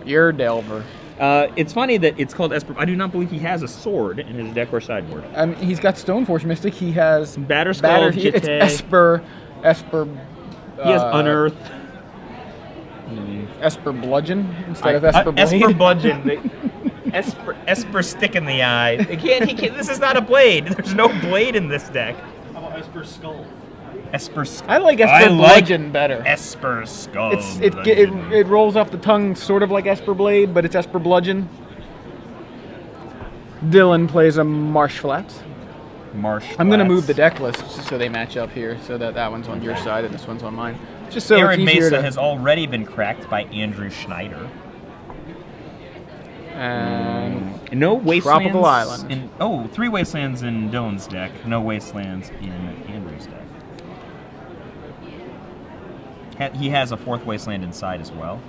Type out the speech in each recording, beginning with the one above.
You're Delver. It's funny that it's called Esper. I do not believe he has a sword in his deck or sideboard. He's got Stoneforge Mystic. He has Batterskull, It's Esper. He has Unearth. Esper Bludgeon instead of Esper Blade. Esper Bludgeon. Esper Stick in the eye. He can't. This is not a blade. There's no blade in this deck. How about Esper Skull? Esper Skull. I like Esper Bludgeon better. Esper Skull. It rolls off the tongue sort of like Esper Blade, but it's Esper Bludgeon. Dylan plays a Marsh Flats. I'm going to move the deck lists so they match up here, so that one's on your side and this one's on mine. Just so Arid it's easier Mesa has already been cracked by Andrew Schnieder. And no wastelands. Tropical Island. 3 wastelands in Dylan's deck. No wastelands in Andrew's deck. He has a 4th wasteland inside as well.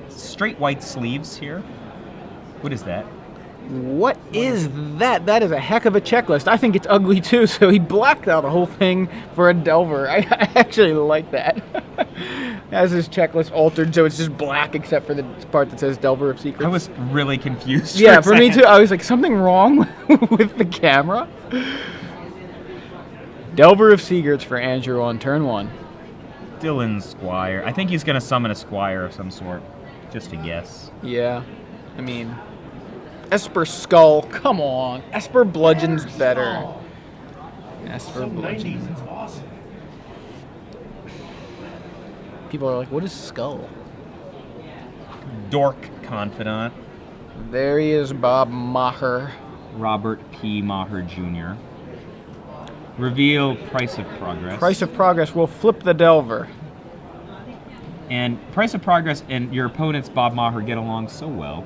Straight white sleeves here. What is that? What is that? That is a heck of a checklist. I think it's ugly too, so he blacked out the whole thing for a Delver. I actually like that. Has his checklist altered, so it's just black except for the part that says Delver of Secrets. I was really confused. Yeah, for me too. I was like, something wrong with the camera? Delver of Secrets for Andrew on turn 1. Dylan Squire. I think he's going to summon a Squire of some sort. Just a guess. Yeah. I mean, Esper Skull. Come on. Esper Bludgeon's better. Esper Bludgeon. 90s, it's awesome. People are like, what is Skull? Dork Confidant. There he is, Bob Maher. Robert P. Maher Jr. Reveal Price of Progress. Price of Progress will flip the Delver. And Price of Progress and your opponent's Bob Maher get along so well.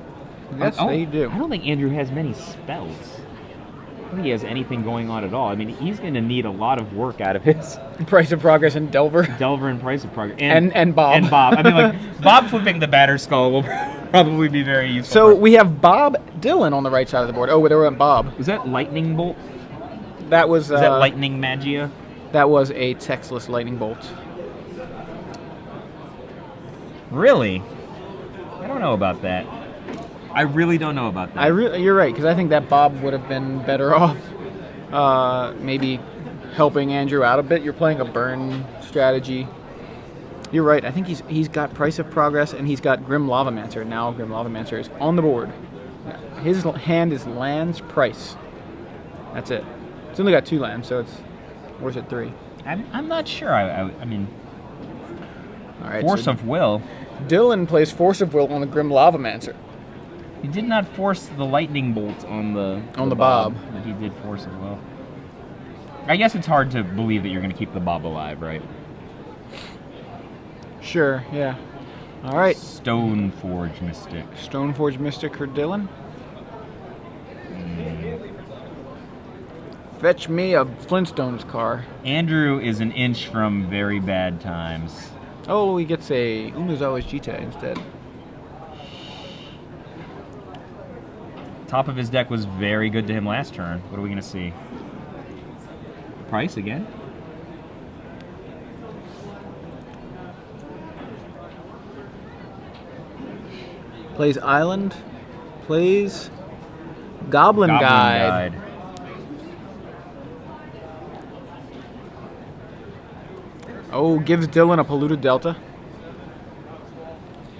Yes, they do. I don't think Andrew has many spells. I don't think he has anything going on at all. I mean, he's going to need a lot of work out of his Price of Progress and Delver. Delver and Price of Progress. And Bob. And Bob. I mean, like, Bob flipping the Batterskull will probably be very useful. So we have Bob Dylan on the right side of the board. Oh, there went Bob. Was that Lightning Bolt? That was... Is that Lightning Magia? That was a textless Lightning Bolt. Really? I don't know about that. I really don't know about that. You're right, because I think that Bob would have been better off maybe helping Andrew out a bit. You're playing a burn strategy. You're right. I think he's got Price of Progress and he's got Grim Lavamancer. Now Grim Lavamancer is on the board. His hand is lands price. That's it. It's only got 2 lands, so it's worth it 3. I'm not sure. I mean, all right, Force of Will. Dylan plays Force of Will on the Grim Lavamancer. He did not force the Lightning Bolt on the Bob, but he did Force of Will. I guess it's hard to believe that you're going to keep the Bob alive, right? Sure, yeah. All right. Stoneforge Mystic. Stoneforge Mystic for Dylan. Fetch me a Flintstones car. Andrew is an inch from very bad times. Oh, he gets a Umezawa's Jita instead. Top of his deck was very good to him last turn. What are we going to see? Price again? Plays Island. Plays Goblin Guide. Oh, gives Dylan a Polluted Delta.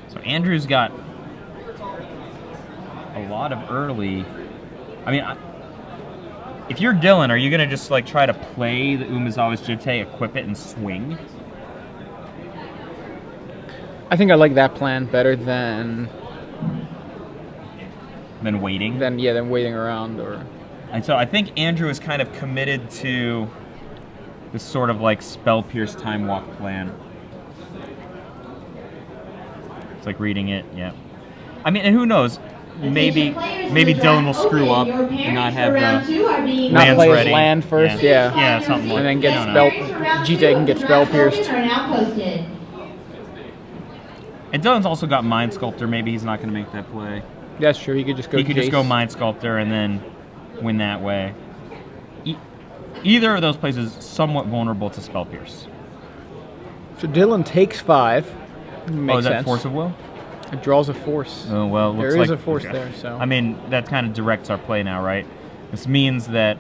So Andrew's got a lot of early... I mean, if you're Dylan, are you going to just like try to play the Umezawa's Jite, equip it, and swing? I think I like that plan better than Waiting? Than waiting around. And so I think Andrew is kind of committed to this sort of like Spell Pierce Time Walk plan. It's like reading it, yeah. I mean, and who knows? Maybe Dylan will screw up and not have the not play ready. His land first, yeah, something like that. And then get Jite can get Spell Pierced. And Dylan's also got Mind Sculptor. Maybe he's not going to make that play. That's true. He could just go. He could just go Mind Sculptor and then win that way. Either of those places is somewhat vulnerable to Spell Pierce. So Dylan takes 5. Makes is that sense. Force of Will? It draws a force. Oh, well, There is a force there, so. I mean, that kind of directs our play now, right? This means that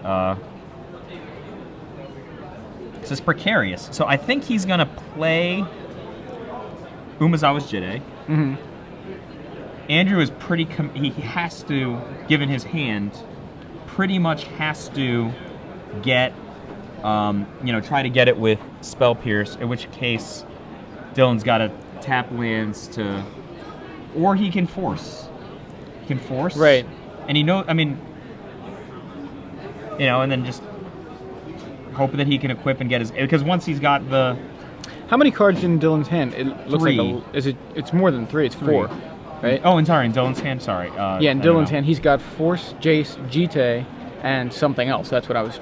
this is precarious. So I think he's going to play Umezawa's Jide. Mm-hmm. Andrew is pretty... he has to, given his hand, pretty much has to get, try to get it with Spell Pierce, in which case Dylan's got to tap lands to... Or he can force. He can force. Right. And and then just hope that he can equip and get his... Because once he's got the... How many cards in Dylan's hand? It looks 3. like it's more than 3. It's 4, right? Oh, and sorry, in Dylan's hand, sorry. Yeah, in Dylan's hand, he's got Force, Jace, Jite, and something else. That's what I was...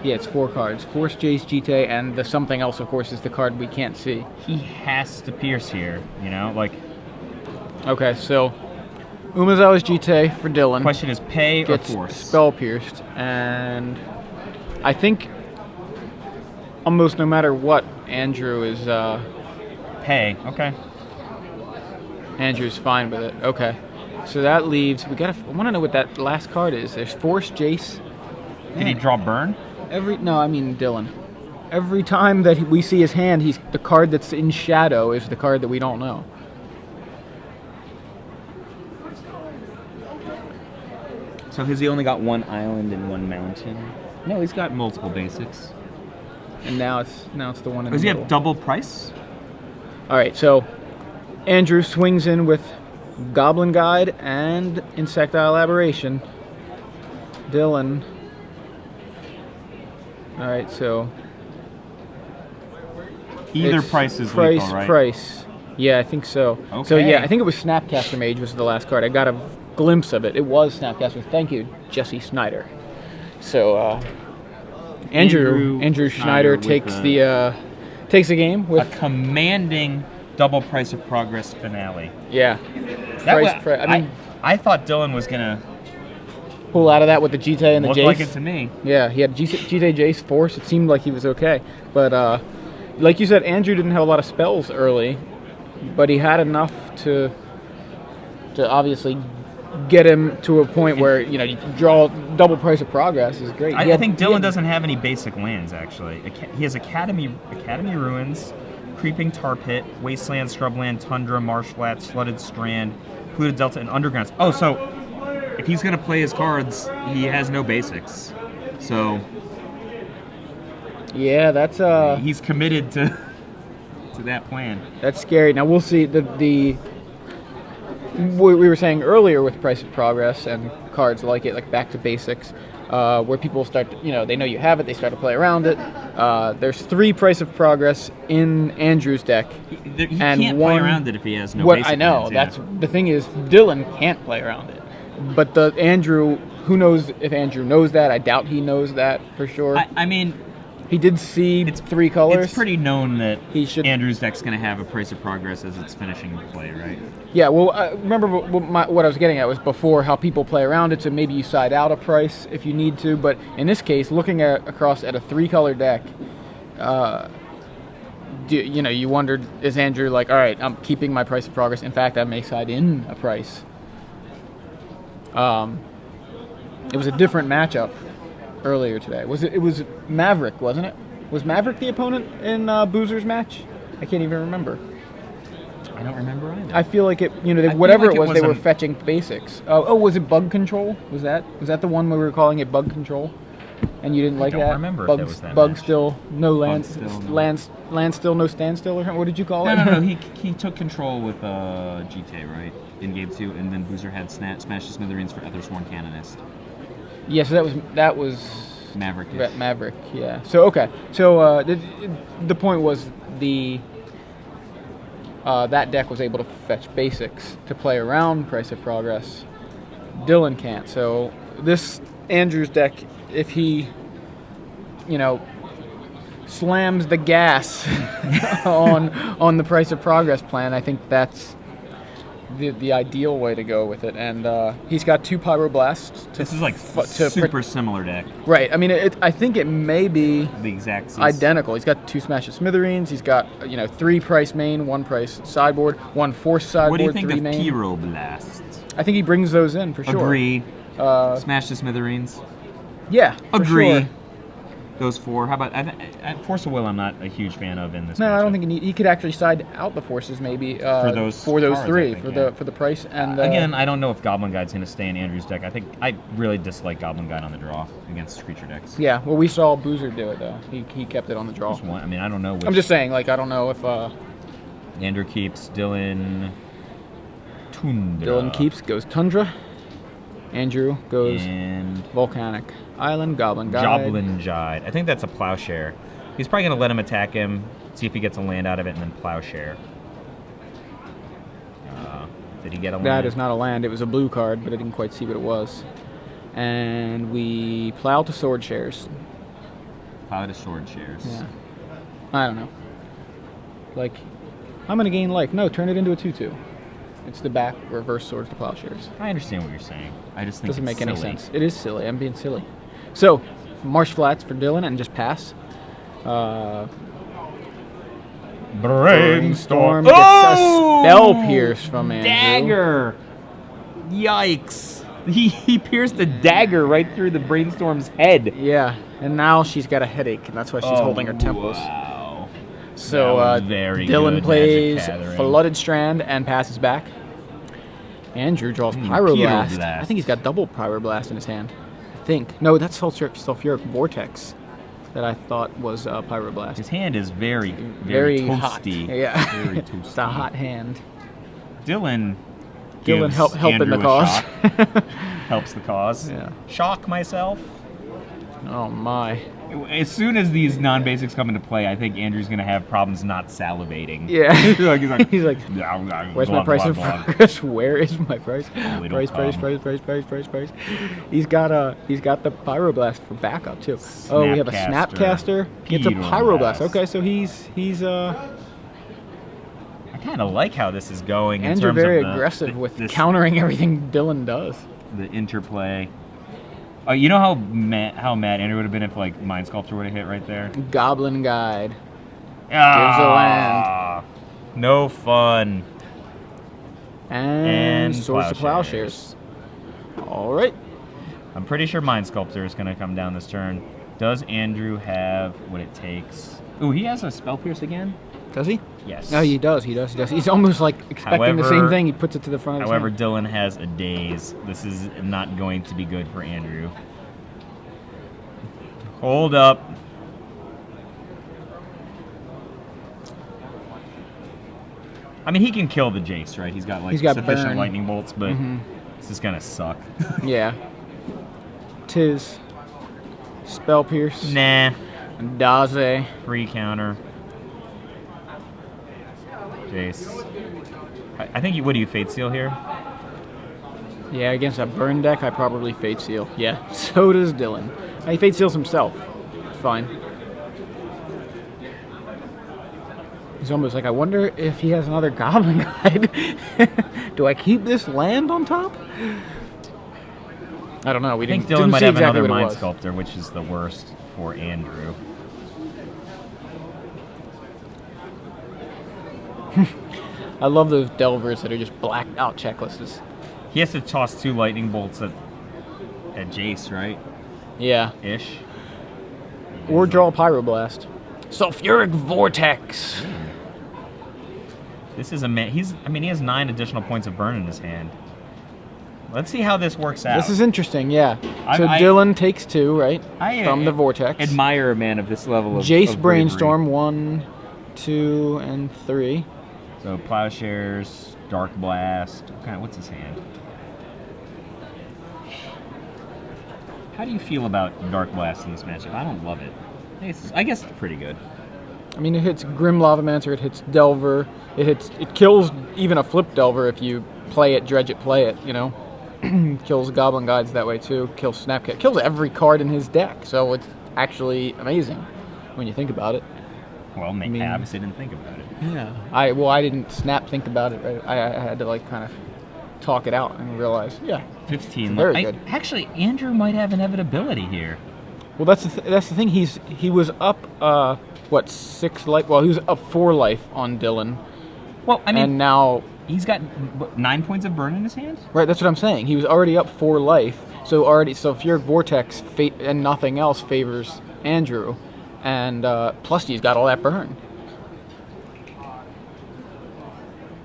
yeah, it's 4 cards. Force, Jace, Jite, and the something else, of course, is the card we can't see. He has to pierce here, like... Okay, so Umezawa's Jite for Dylan. Question is pay or gets force? Spell Pierced, and I think almost no matter what, Andrew is... Pay, okay. Andrew's fine with it. Okay. So that leaves... I want to know what that last card is. There's Force, Jace. Did he draw Burn? No, I mean Dylan. Every time that we see his hand, the card that's in shadow is the card that we don't know. So has he only got 1 island and 1 mountain? No, he's got multiple basics. And now it's the one in Does the he middle. have double price? All right, so Andrew swings in with Goblin Guide and Insectile Aberration. Dylan. All right, so Either it's price is lethal, right? Price. Yeah, I think so. Okay. So yeah, I think it was Snapcaster Mage was the last card. I got a glimpse of it. It was Snapcaster. Thank you, Jesse Schnieder. So Andrew Schnieder takes the game with a commanding double price of progress finale. Yeah. I thought Dylan was gonna pull out of that with the Jite and the Jace. Looked like it to me. Yeah, he had Jite, Jace, Force. It seemed like he was okay, but like you said, Andrew didn't have a lot of spells early, but he had enough to obviously get him to a point where you draw double price of progress is great. I think Dylan doesn't have any basic lands actually. He has Academy Ruins, Creeping Tar Pit, Wasteland, Scrubland, Tundra, Marsh Flats, Flooded Strand, Polluted Delta, and Undergrounds. Oh, so if he's gonna play his cards, he has no basics. So yeah, that's he's committed to that plan. That's scary. Now we'll see we were saying earlier with Price of Progress and cards like it, like Back to Basics, where people start to, they know you have it, they start to play around it. There's 3 Price of Progress in Andrew's deck. He can't play around it if he has no basic I know, lands, yeah. that's the thing is, Dylan can't play around it. But Andrew, who knows if Andrew knows that? I doubt he knows that for sure. I mean... He did see 3 colors. It's pretty known that Andrew's deck's going to have a Price of Progress as it's finishing the play, right? Yeah, well, remember what I was getting at was before how people play around it, so maybe you side out a price if you need to. But in this case, looking across at a 3-color deck, you wondered, is Andrew like, all right, I'm keeping my Price of Progress. In fact, I may side in a price. It was a different matchup earlier today. It was Maverick, wasn't it? Was Maverick the opponent in Boozer's match? I can't even remember. I don't remember either. I feel like it. Whatever it was, they were fetching basics. Oh, was it Bug Control? Was that the one where we were calling it Bug Control? And you didn't like that? I don't remember if it was that Bug match. Still, no land, Land still, no standstill, or something. What did you call it? No. He took control with GTA, right? In game 2, and then Boozer had Smash the Smithereens for Other Sworn Canonist. Yeah, so that was Maverick. Maverick, yeah. So okay, so the point was that deck was able to fetch basics to play around Price of Progress. Dylan can't. So this Andrew's deck, if he, slams the gas on the Price of Progress plan, I think that's the ideal way to go with it. And he's got 2 Pyroblasts. This is like super similar deck. Right. I mean, I think it may be the exact identical. He's got 2 Smash of Smithereens. He's got 3 price main, 1 price sideboard, 1 force sideboard. What do you think 3 of main. Pyroblasts? I think he brings those in for sure. Agree. Smash the Smithereens. Yeah. Agree. Sure. Those 4. How about Force of Will? I'm not a huge fan of in this. No, matchup. I don't think he could actually side out the forces maybe for those cards, 3 think, for the price. And again, I don't know if Goblin Guide's going to stay in Andrew's deck. I think I really dislike Goblin Guide on the draw against creature decks. Yeah, well, we saw Boozer do it though. He kept it on the draw. I mean, I don't know. I'm just saying, like, I don't know if Andrew keeps Dylan. Tundra. Dylan keeps goes Tundra. Andrew goes and Volcanic Island, Goblin Guide. Goblin Guide. I think that's a Plowshare. He's probably going to let him attack him, see if he gets a land out of it, and then Plowshare. Did he get a land? That is not a land. It was a blue card, but I didn't quite see what it was. And we plow to Sword Shares. Plow to Sword Shares. Yeah. I don't know. Like, I'm going to gain life. No, turn it into a 2/2. It's the back reverse Swords to Plowshares. I understand what you're saying. I just think doesn't make any silly. sense. It is silly. I'm being silly. So, Marsh Flats for Dylan and just pass. Brainstorm. Gets a Spell Pierce from Andrew. Dagger. Yikes. He pierced a dagger right through the Brainstorm's head. Yeah, and now she's got a headache, and that's why she's holding her temples. Wow. So very Dylan good plays Magic Gathering. Flooded Strand and passes back. Andrew draws Pyroblast. I think he's got double Pyroblast in his hand. I think. No, that's Sulfuric Vortex that I thought was Pyroblast. His hand is very toasty. Hot. Yeah. Very toasty. It's a hot hand. Dylan helping the cause. Helps the cause. Yeah. Shock myself. Oh my. As soon as these non-basics come into play, I think Andrew's going to have problems not salivating. Yeah. he's like, where's my price of progress? Where is my price? Price. He's got the Pyroblast for backup too. Oh, we have a Snapcaster. Gets a Pyroblast. Okay, so he's I kind of like how this is going. And you're very aggressive with countering everything Dylan does. The interplay. You know how mad Andrew would have been if like Mind Sculptor would have hit right there? Goblin Guide. Gives a land. No fun. And Swords to Plowshares. All right. I'm pretty sure Mind Sculptor is going to come down this turn. Does Andrew have what it takes? Ooh, he has a Spell Pierce again? Does he? Yes. No, he does. He's almost like expecting the same thing. He puts it to the front of his hand. Dylan has a Daze. This is not going to be good for Andrew. Hold up. I mean, he can kill the Jace, right? He's got sufficient burn. lightning bolts, but this is going to suck. Yeah. Tis. Spell Pierce. Nah. Daze. Free counter. Jace. I think what do you Fate Seal here? Yeah, against a burn deck, I probably Fate Seal. Yeah, so does Dylan. He Fate Seals himself. It's fine. He's almost like, I wonder if he has another Goblin Guide. Do I keep this land on top? I don't know. I think Dylan might have another Mind Sculptor, which is the worst for Andrew. I love those Delvers that are just blacked out checklists. He has to toss 2 lightning bolts at Jace, right? Yeah. Ish. Or draw a Pyroblast. Sulfuric Vortex. This is he has 9 additional points of burn in his hand. Let's see how this works out. This is interesting, yeah. So Dylan takes 2, right? From the Vortex. Admire a man of this level of Jace of Brainstorm, 1, 2, and 3. So Plowshares, Dark Blast. What's his hand? How do you feel about Dark Blast in this matchup? I don't love it. I guess it's pretty good. I mean, it hits Grim Lavamancer, it hits Delver, it kills even a Flip Delver if you play it, dredge it, play it, you know? Kills Goblin Guides that way too, kills Snapcat, kills every card in his deck, so it's actually amazing when you think about it. Well, I obviously didn't think about it. Yeah. I didn't think about it. Right? I had to like kind of talk it out and realize, yeah. 15. Very good. Actually, Andrew might have inevitability here. Well, that's the thing. He was up 6 life. Well, he was up 4 life on Dylan. Well, I mean, and now he's got 9 points of burn in his hand. Right. That's what I'm saying. He was already up 4 life. So Furic Vortex and nothing else favors Andrew, and plus he's got all that burn.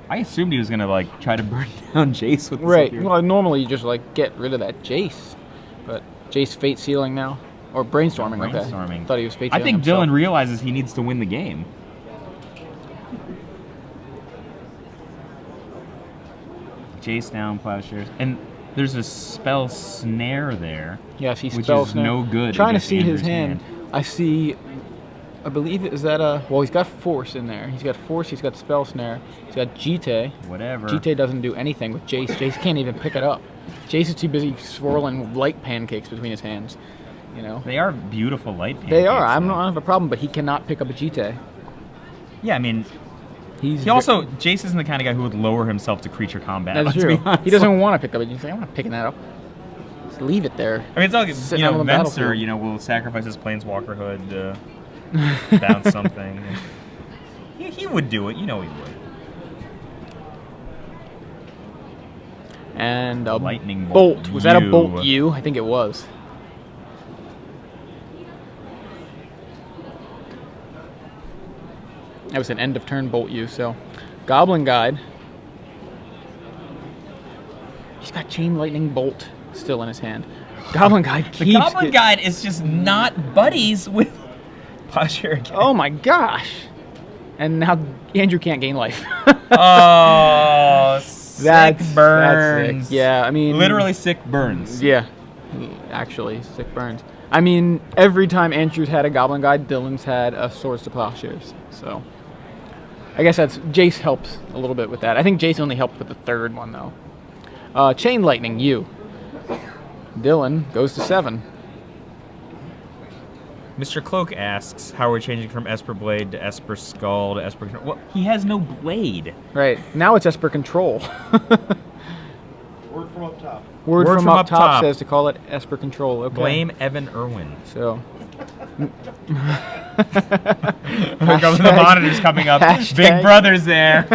I assumed he was gonna like try to burn down Jace with Right. this Well, normally you just like get rid of that Jace, but Jace fate sealing now or brainstorming. Okay. Thought he was fate sealing. I think himself. Dylan realizes he needs to win the game. Jace down, Plowshares, and there's a spell snare there. Yes, he which spell is snare. no good. Trying to against see Andrew's his hand. I see. I believe is that well, he's got force in there. He's got force. He's got spell snare. He's got Jite. Whatever. Jite doesn't do anything with Jace. Jace can't even pick it up. Jace is too busy swirling light pancakes between his hands. You know. They are beautiful light pancakes. They are. I don't have a problem, but he cannot pick up a Jite. Yeah, I mean, Jace isn't the kind of guy who would lower himself to creature combat. That's true. He doesn't want to pick up it. He's like, I'm not picking that up. Just leave it there. I mean, it's not like, Venser, battlefield. will sacrifice his Planeswalker hood bounce something. He would do it. He would. And a lightning bolt. Was that a bolt U? I think it was. That was an end of turn bolt U. So, Goblin Guide. He's got Chain Lightning Bolt still in his hand. Goblin Guide keeps... The Goblin Guide is just not buddies with Plowshare again. Oh my gosh. And now Andrew can't gain life. Oh, sick burns. That's sick. Yeah, I mean... Literally sick burns. Yeah. Actually, sick burns. I mean, every time Andrew's had a Goblin Guide, Dylan's had a Swords to Plowshares. So, I guess Jace helps a little bit with that. I think Jace only helped with the third one, though. Chain Lightning, U. Dylan goes to 7. Mr. Cloak asks how we're changing from Esper Blade to Esper Skull to Esper... Well, he has no blade. Right. Now it's Esper Control. Word from up top. Word from up top says to call it Esper Control. Okay. Blame Evan Irwin. So... Look up the monitors coming up. Big Brother's there.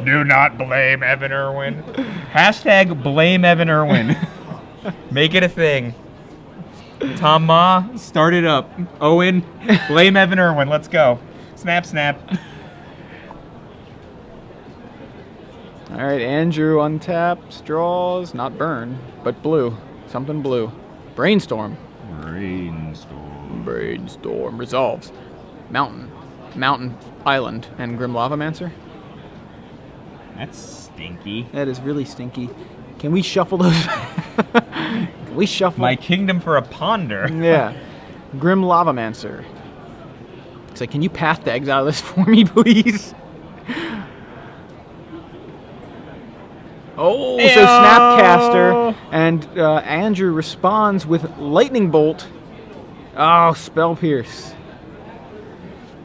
Do not blame Evan Irwin. Hashtag blame Evan Irwin. Make it a thing. Tom Ma, start it up. Owen, blame Evan Irwin. Let's go. Snap, snap. All right, Andrew untaps, draws, not burn, but blue. Something blue. Brainstorm. Brainstorm resolves. Mountain, Island, and Grim Lavamancer. That's stinky. That is really stinky. Can we shuffle those? Can we shuffle? My kingdom for a ponder. Yeah. Grim Lavamancer. It's like, can you path the exile this for me, please? Oh, Ayo! So Snapcaster, and Andrew responds with Lightning Bolt. Oh, Spell Pierce.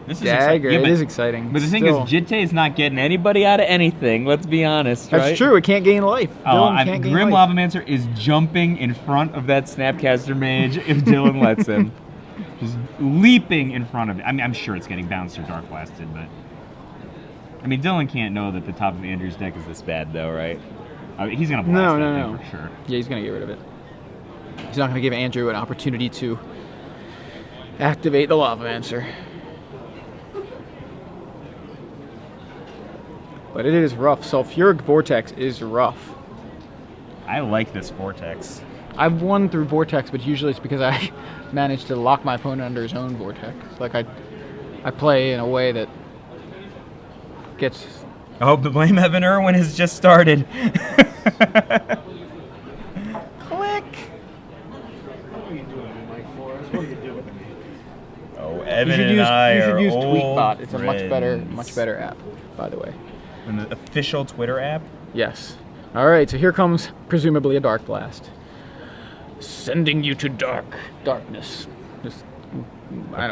This is Dagger. exciting. It is exciting. But the thing is, Jite is not getting anybody out of anything. Let's be honest, right? That's true. It can't gain life. Dylan can't gain Grim life. Lavamancer is jumping in front of that Snapcaster mage if Dylan lets him. Just leaping in front of it. I mean, I'm sure it's getting bounced or Dark Blasted, but... I mean, Dylan can't know that the top of Andrew's deck is this bad, though, right? I mean, he's going to blast that thing for sure. Yeah, he's going to get rid of it. He's not going to give Andrew an opportunity to activate the Lavamancer. But it is rough. Sulfuric Vortex is rough. I like this Vortex. I've won through Vortex, but usually it's because I managed to lock my opponent under his own Vortex. Like I play in a way that gets... Oh, the blame Evan Irwin has just started. Click. What are you doing, Mike Forrest? What are you doing? Oh, Evan and I you are should use old Tweetbot. It's a friends. much better app, by the way. An official Twitter app? Yes. All right, so here comes presumably a Dark Blast. Sending you to darkness. Just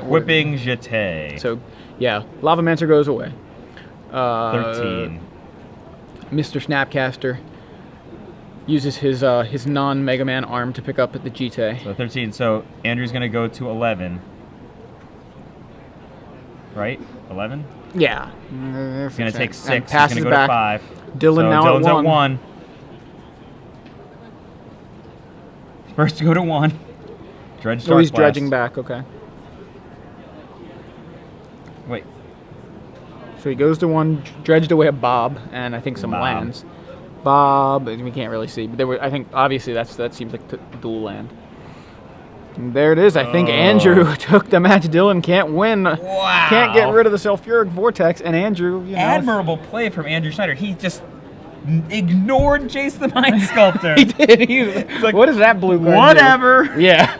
Whipping Jete. So, yeah, Lavamancer goes away. 13. Mr. Snapcaster uses his non-Mega Man arm to pick up at the GT. So 13. So Andrew's going to go to 11. Right? 11? Yeah. He's going to take 6. He's Passes going to go back. to 5. Dylan so now Dylan's at at 1. First to go to 1. Dredge So he's Dark Blast. dredging back, okay. Wait. So he goes to 1, dredged away a Bob, and I think some Bob. lands. Bob, we can't really see, but there were. I think obviously that seems like dual land. And there it is. I think Andrew took the match. Dylan can't win. Wow. Can't get rid of the Sulfuric Vortex, and Andrew, you know, Admirable play from Andrew Schnieder. He just ignored Jace the Mind Sculptor. he did. He's like, what is that blue card do? Whatever. Yeah.